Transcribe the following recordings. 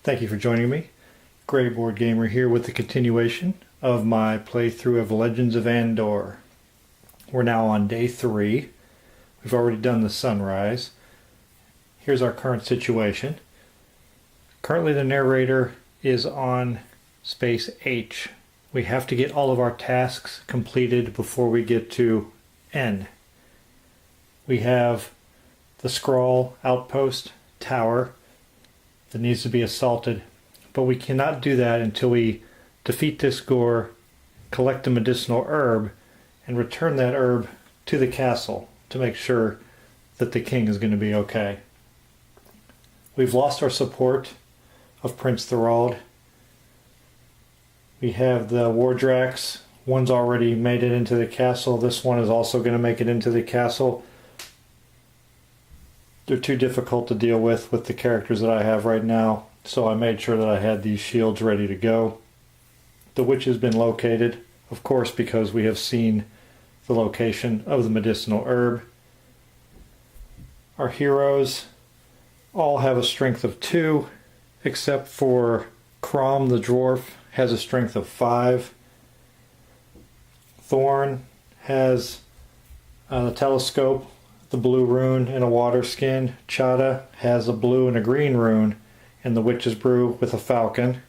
Thank you for joining me. Gray Board Gamer here with the continuation of my playthrough of Legends of Andor. We're now on day 3. We've already done the sunrise. Here's our current situation. Currently the narrator is on space H. We have to get all of our tasks completed before we get to N. We have the Skral outpost tower that needs to be assaulted, but we cannot do that until we defeat this gore, collect a medicinal herb, and return that herb to the castle to make sure that the king is going to be okay. We've lost our support of Prince Thorald. We have the Wardrax. One's already made it into the castle. This one is also going to make it into the castle. They're too difficult to deal with the characters that I have right now, so I made sure that I had these shields ready to go. The witch has been located, of course, because we have seen the location of the medicinal herb. Our heroes all have a strength of 2, except for Crom the dwarf has a strength of 5. Thorn has the telescope, the blue rune, and a water skin. Chada has a blue and a green rune, and the witch's brew with a falcon.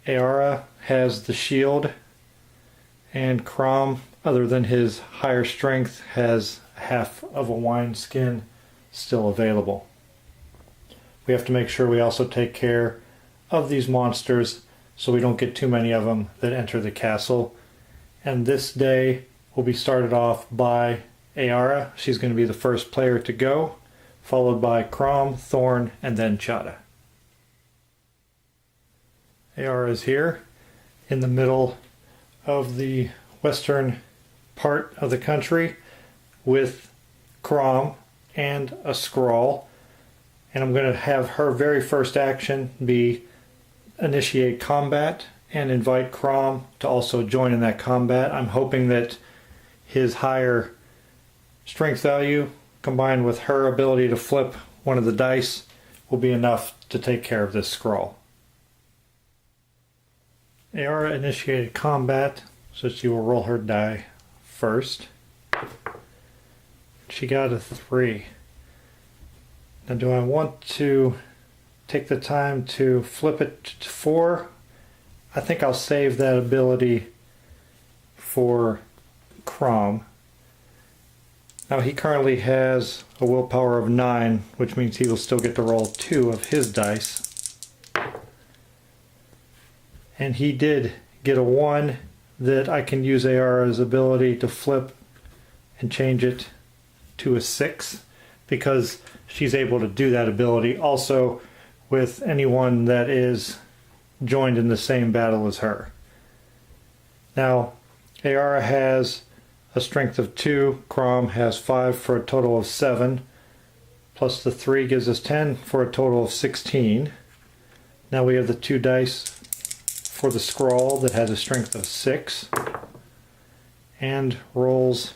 Aara has the shield, and Crom, other than his higher strength, has half of a wine skin still available. We have to make sure we also take care of these monsters so we don't get too many of them that enter the castle. And this day will be started off by Aara. She's going to be the first player to go, followed by Crom, Thorn, and then Chada. Aara is here in the middle of the western part of the country with Crom and a Skral. And I'm going to have her very first action be initiate combat and invite Crom to also join in that combat. I'm hoping that his higher strength value combined with her ability to flip one of the dice will be enough to take care of this Skral. Aara initiated combat, so she will roll her die first. She got a 3. Now do I want to take the time to flip it to 4? I think I'll save that ability for Crom. Now he currently has a willpower of 9, which means he will still get to roll 2 of his dice. And he did get a 1 that I can use Aara's ability to flip and change it to a 6, because she's able to do that ability also with anyone that is joined in the same battle as her. Now Aara has a strength of 2, Crom has 5 for a total of 7, plus the 3 gives us 10 for a total of 16. Now we have the 2 dice for the Skral that has a strength of 6 and rolls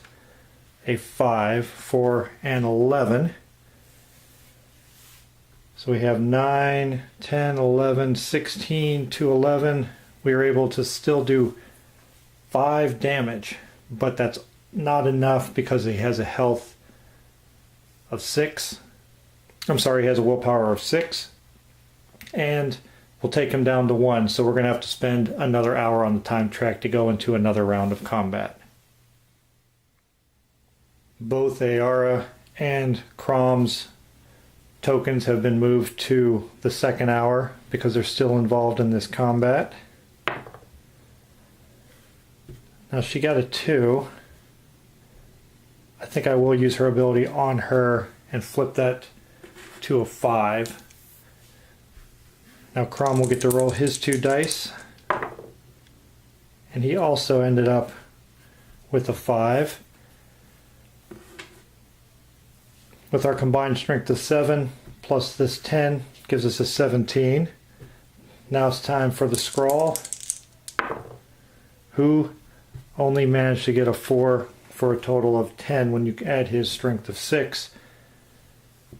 a 5 for an 11. So we have 9, 10, 11, 16 to 11. We are able to still do 5 damage, but that's not enough because he has a health of 6. I'm sorry, he has a willpower of 6. And we'll take him down to 1, so we're going to have to spend another hour on the time track to go into another round of combat. Both Aara and Crom's tokens have been moved to the second hour because they're still involved in this combat. Now she got a 2. I think I will use her ability on her and flip that to a 5. Now Crom will get to roll his 2 dice. And he also ended up with a 5. With our combined strength of 7 plus this 10 gives us a 17. Now it's time for the Skral, who only managed to get a 4 for a total of 10 when you add his strength of 6.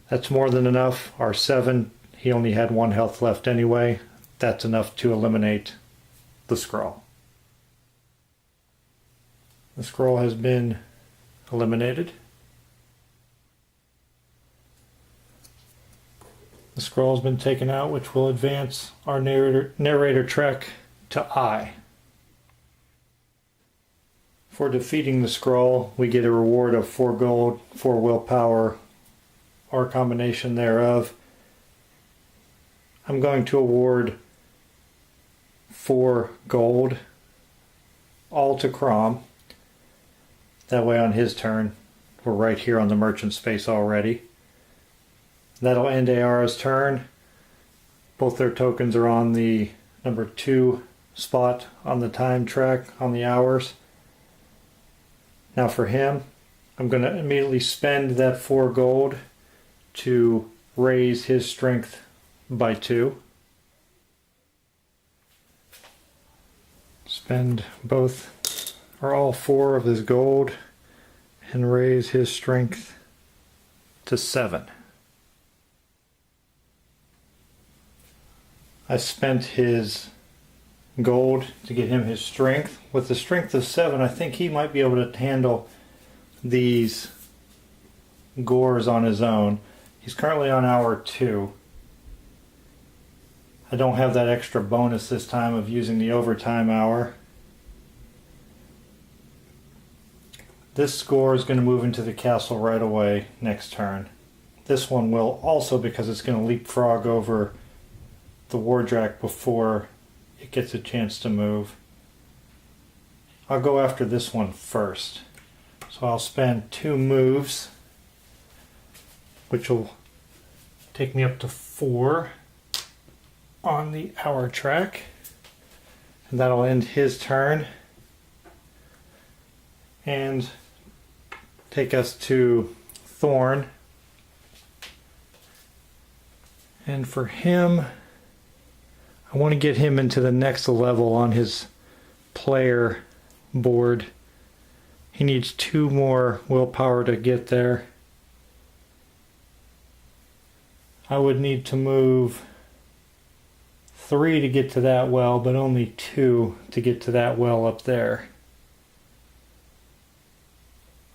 That's more than enough. Our 7 He only had 1 health left anyway. That's enough to eliminate the Skral. The Skral has been eliminated. The Skral has been taken out, which will advance our narrator trek to I. For defeating the Skral, we get a reward of 4 gold, 4 willpower, or a combination thereof. I'm going to award 4 gold, all to Crom. That way on his turn, we're right here on the merchant space already. That'll end Ayara's turn. Both their tokens are on the number 2 spot on the time track, on the hours. Now for him, I'm going to immediately spend that 4 gold to raise his strength by 2. Spend both or all 4 of his gold and raise his strength to 7. I spent his gold to get him his strength. With the strength of 7, I think he might be able to handle these gores on his own. He's currently on hour 2. I don't have that extra bonus this time of using the overtime hour. This score is going to move into the castle right away next turn. This one will also, because it's going to leapfrog over the Wardrak before it gets a chance to move. I'll go after this one first. So I'll spend 2 moves, which will take me up to 4 on the hour track. And that'll end his turn and take us to Thorn. And for him, I want to get him into the next level on his player board. He needs 2 more willpower to get there. I would need to move 3 to get to that well, but only 2 to get to that well up there.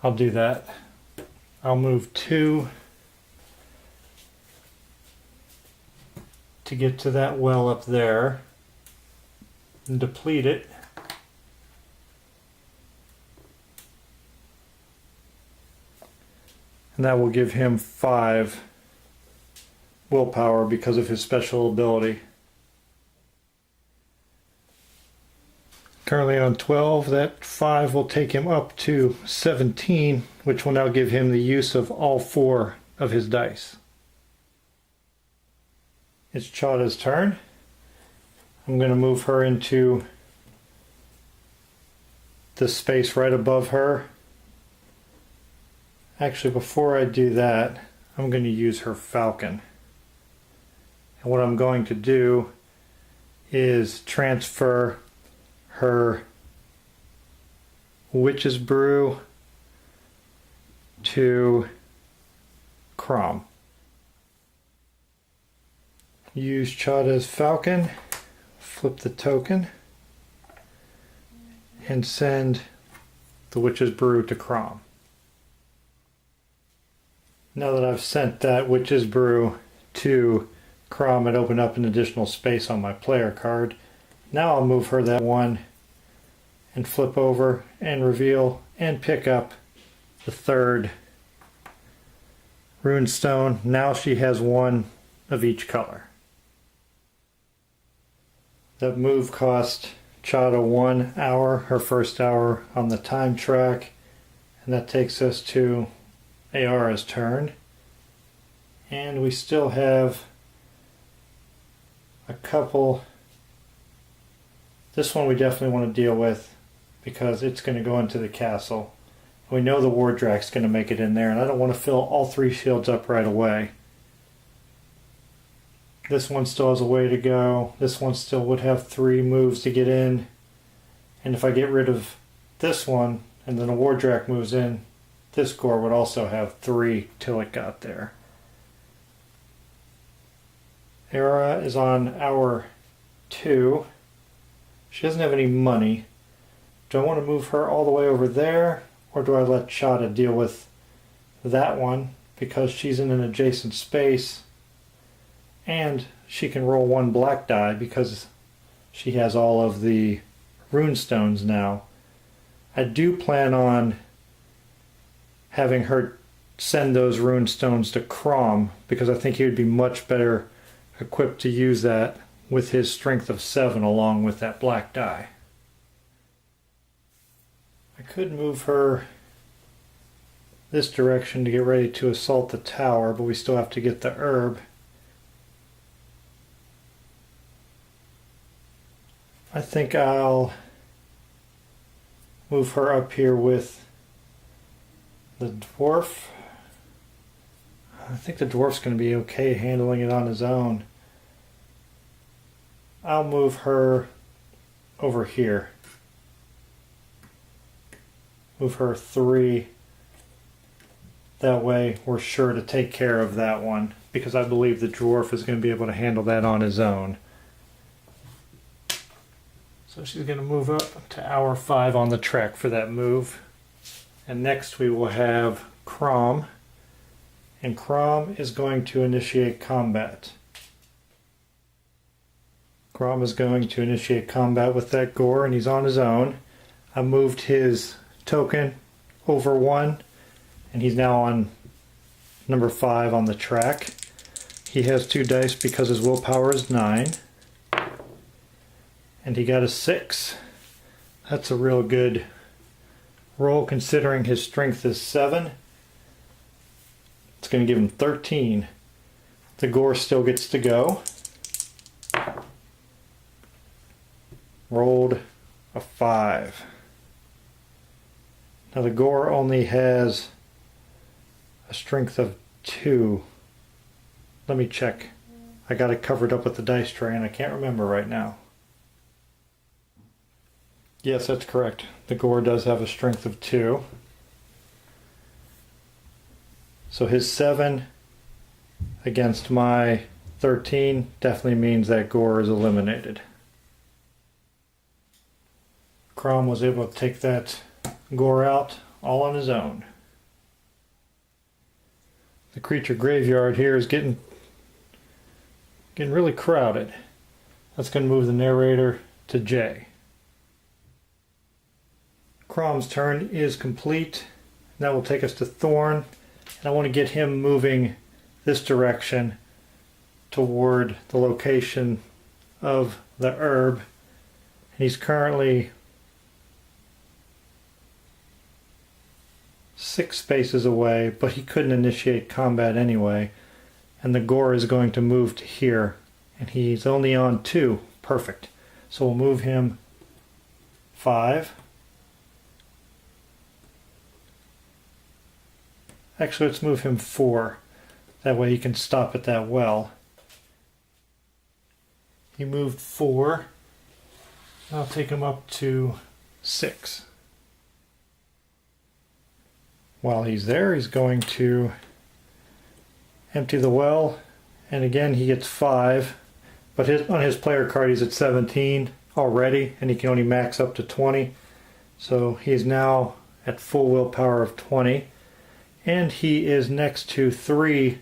I'll do that. I'll move 2 to get to that well up there and deplete it. And that will give him 5 willpower because of his special ability. Currently on 12, that 5 will take him up to 17, which will now give him the use of all 4 of his dice. It's Chada's turn. I'm going to move her into the space right above her. Actually, before I do that, I'm going to use her falcon. And what I'm going to do is transfer her Witch's Brew to Crom. Use Chada's falcon, flip the token, and send the Witch's Brew to Crom. Now that I've sent that Witch's Brew to Crom, it opened up an additional space on my player card. Now I'll move her that 1 and flip over and reveal and pick up the 3rd runestone. Now she has 1 of each color. That move cost Chada 1 hour, her first hour on the time track, and that takes us to Ayara's turn. And we still have a couple. This one we definitely want to deal with because it's going to go into the castle. We know the Wardrak's going to make it in there, and I don't want to fill all 3 shields up right away. This one still has a way to go. This one still would have 3 moves to get in. And if I get rid of this one, and then a Wardrak moves in, this core would also have 3 till it got there. Era is on hour 2. She doesn't have any money. Do I want to move her all the way over there, or do I let Chada deal with that one because she's in an adjacent space and she can roll 1 black die because she has all of the rune stones now. I do plan on having her send those rune stones to Crom because I think he would be much better equipped to use that with his strength of 7 along with that black die. I could move her this direction to get ready to assault the tower, but we still have to get the herb. I think I'll move her up here with the dwarf. I think the dwarf's going to be okay handling it on his own. I'll move her over here. Move her 3. That way we're sure to take care of that one because I believe the dwarf is going to be able to handle that on his own. So she's going to move up to hour 5 on the track for that move. And next we will have Crom. And Crom is going to initiate combat. Crom is going to initiate combat with that gore, and he's on his own. I moved his token over 1, and he's now on number 5 on the track. He has 2 dice because his willpower is 9. And he got a 6. That's a real good roll considering his strength is 7. It's going to give him 13. The gore still gets to go. Rolled a 5. Now the gore only has a strength of 2. Let me check. I got it covered up with the dice tray and I can't remember right now. Yes, that's correct. The gore does have a strength of 2. So his 7 against my 13 definitely means that gore is eliminated. Crom was able to take that gore out all on his own. The creature graveyard here is getting really crowded. That's going to move the narrator to J. Crom's turn is complete. That will take us to Thorn. And I want to get him moving this direction toward the location of the herb. And he's currently 6 spaces away, but he couldn't initiate combat anyway. And the gore is going to move to here. And he's only on 2. Perfect. So we'll move him 5. Actually, let's move him 4. That way he can stop at that well. He moved 4. I'll take him up to 6. While he's there, he's going to empty the well. And again, he gets 5. But on his player card, he's at 17 already. And he can only max up to 20. So he's now at full willpower of 20. And he is next to 3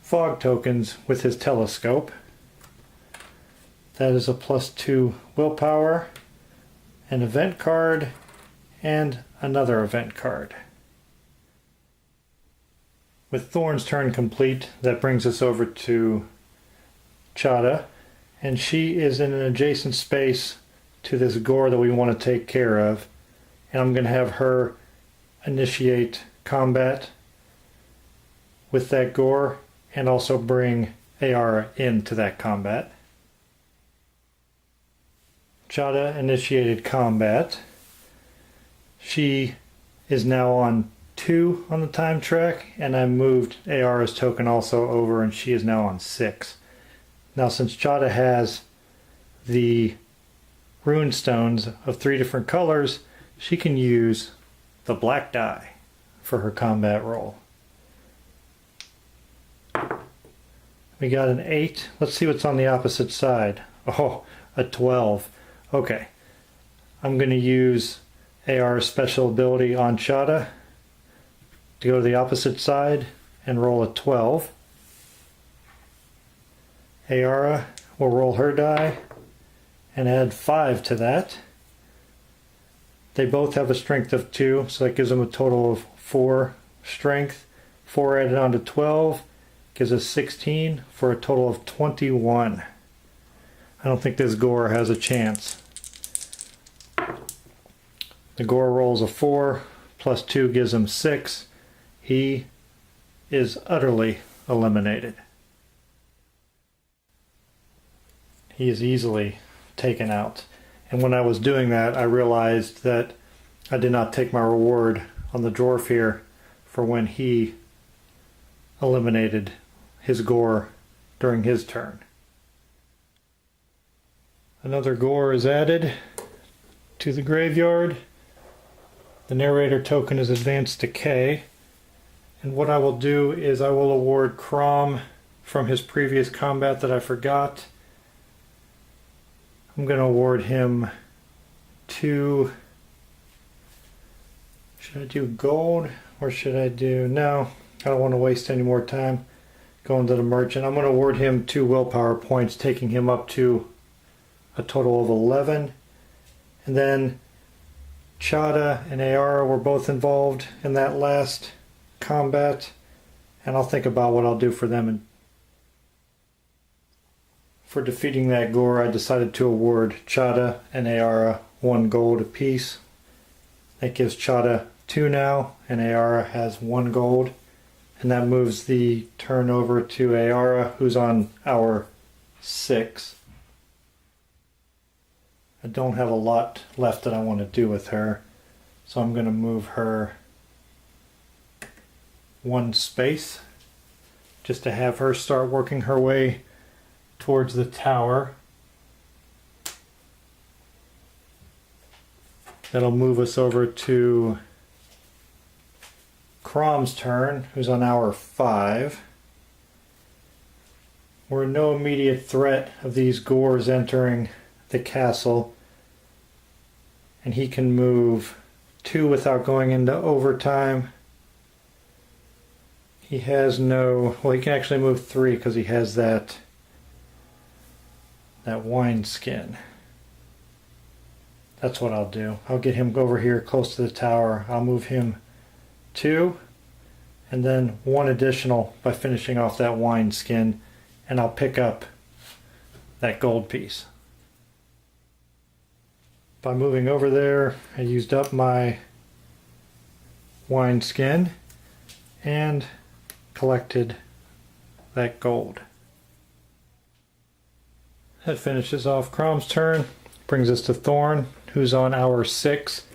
fog tokens with his telescope. That is a +2 willpower, an event card, and another event card. With Thorn's turn complete, that brings us over to Chada, and she is in an adjacent space to this gore that we want to take care of. And I'm going to have her initiate combat with that gore and also bring Ayara into that combat. Chada initiated combat. She is now on 2 on the time track, and I moved Ayara's token also over, and she is now on 6. Now since Chada has the rune stones of 3 different colors, she can use the black die for her combat roll. We got an 8. Let's see what's on the opposite side. Oh, a 12. Okay. I'm going to use AR's special ability on Chada to go to the opposite side and roll a 12. Ayara will roll her die and add 5 to that. They both have a strength of 2, so that gives them a total of 4 strength. 4 added on to 12 gives us 16 for a total of 21. I don't think this Gore has a chance. The Gore rolls a 4, plus 2 gives him 6. He is utterly eliminated. He is easily taken out. And when I was doing that, I realized that I did not take my reward on the dwarf here for when he eliminated his Gore during his turn. Another Gore is added to the graveyard. The narrator token is advanced decay. And what I will do is I will award Crom from his previous combat that I forgot. I'm going to award him 2. Should I do gold or should I do... No, I don't want to waste any more time going to the merchant. I'm going to award him 2 willpower points, taking him up to a total of 11. And then Chada and Ayara were both involved in that last combat, and I'll think about what I'll do for them. And for defeating that Gore, I decided to award Chada and Ayara 1 gold apiece. That gives Chada 2 now, and Ayara has 1 gold. And that moves the turn over to Ayara, who's on hour 6. I don't have a lot left that I want to do with her, so I'm going to move her 1 space just to have her start working her way towards the tower. That'll move us over to Crom's turn, who's on hour 5. We're in no immediate threat of these Gores entering the castle, and he can move 2 without going into overtime. He has no... Well, he can actually move 3 because he has that wine skin. That's what I'll do. I'll get him over here close to the tower. I'll move him 2 and then 1 additional by finishing off that wine skin, and I'll pick up that gold piece. By moving over there, I used up my wine skin and collected that gold. That finishes off Crom's turn. Brings us to Thorn, who's on hour 6.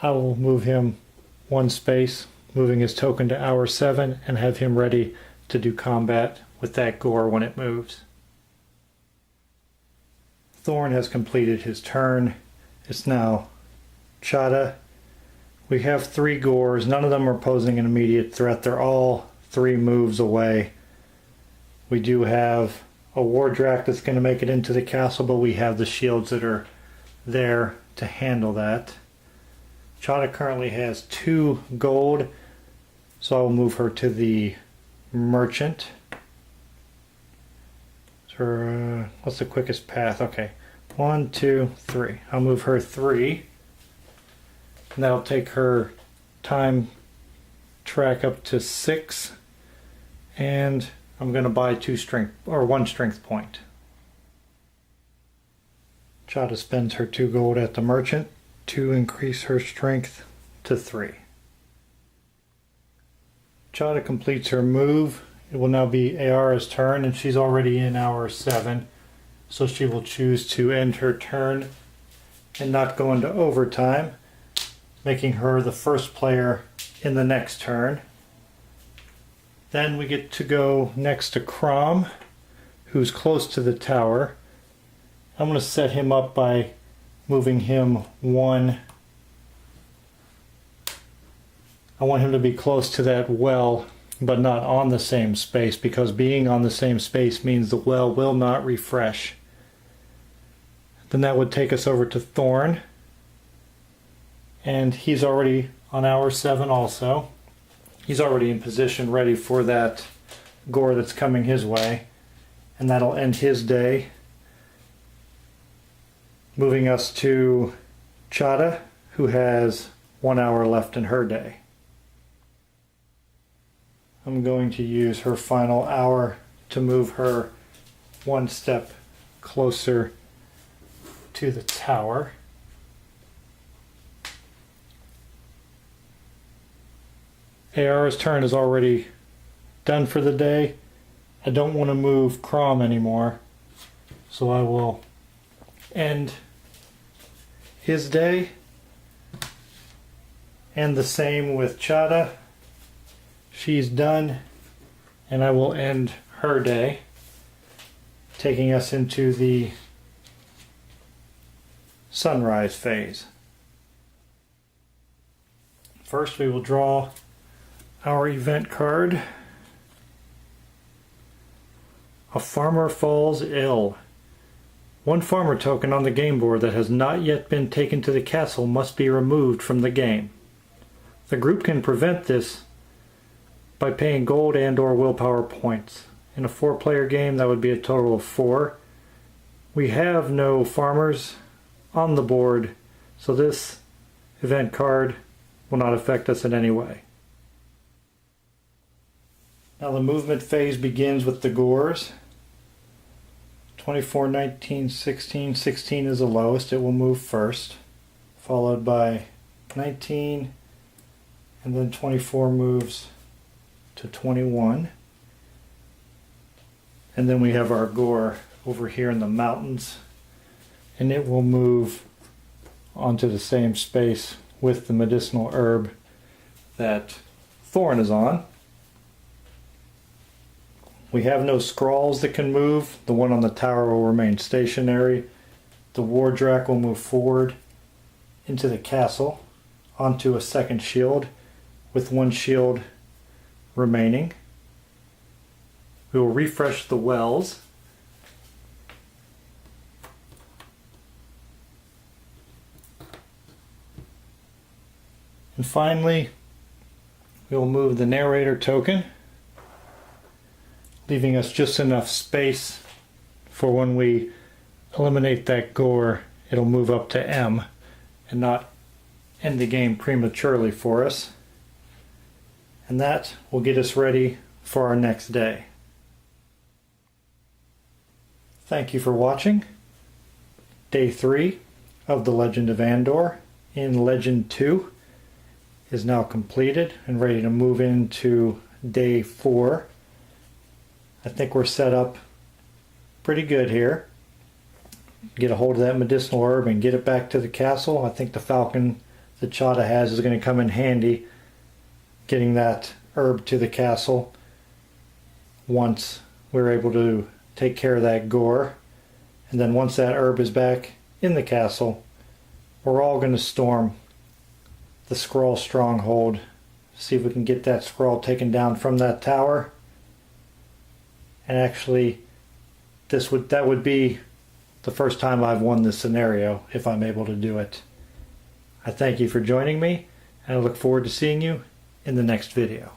I will move him 1 space, moving his token to hour 7, and have him ready to do combat with that Gore when it moves. Thorn has completed his turn. It's now Chada. We have 3 Gores. None of them are posing an immediate threat. They're all 3 moves away. We do have a Wardrak that's going to make it into the castle, but we have the shields that are there to handle that. Chada currently has 2 gold, so I will move her to the merchant. So, what's the quickest path? Okay, 1, 2, 3. I'll move her 3, and that'll take her time track up to 6, and I'm going to buy 2 strength or 1 strength point. Chada spends her 2 gold at the merchant to increase her strength to 3. Chada completes her move. It will now be Ayara's turn, and she's already in hour 7, so she will choose to end her turn and not go into overtime, making her the first player in the next turn. Then we get to go next to Crom, who's close to the tower. I'm going to set him up by moving him 1. I want him to be close to that well but not on the same space, because being on the same space means the well will not refresh. Then that would take us over to Thorn, and he's already on hour 7 also. He's already in position ready for that gore that's coming his way, and that'll end his day. Moving us to Chada, who has 1 hour left in her day. I'm going to use her final hour to move her one step closer to the tower. AR's turn is already done for the day. I don't want to move Crom anymore, so I will end his day. And the same with Chada. She's done, and I will end her day, taking us into the sunrise phase. First, we will draw our event card. A farmer falls ill. One farmer token on the game board that has not yet been taken to the castle must be removed from the game. The group can prevent this by paying gold and/or willpower points. In a 4-player game, that would be a total of 4. We have no farmers on the board, so this event card will not affect us in any way. Now the movement phase begins with the gores. 24, 19, 16. 16 is the lowest. It will move first, followed by 19, and then 24 moves to 21. And then we have our gore over here in the mountains, and it will move onto the same space with the medicinal herb that Thorn is on. We have no Skrals that can move. The one on the tower will remain stationary. The Wardrak will move forward into the castle onto a second shield with 1 shield remaining. We will refresh the wells. And finally, we will move the narrator token, leaving us just enough space for when we eliminate that gore, it'll move up to M and not end the game prematurely for us. And that will get us ready for our next day. Thank you for watching. Day 3 of The Legend of Andor in Legend 2 is now completed and ready to move into Day 4. I think we're set up pretty good here. Get a hold of that medicinal herb and get it back to the castle. I think the falcon that Chada has is going to come in handy, getting that herb to the castle once we're able to take care of that gore. And then once that herb is back in the castle, we're all going to storm the Skral stronghold, see if we can get that Skral taken down from that tower. And actually, that would be the first time I've won this scenario, if I'm able to do it. I thank you for joining me, and I look forward to seeing you in the next video.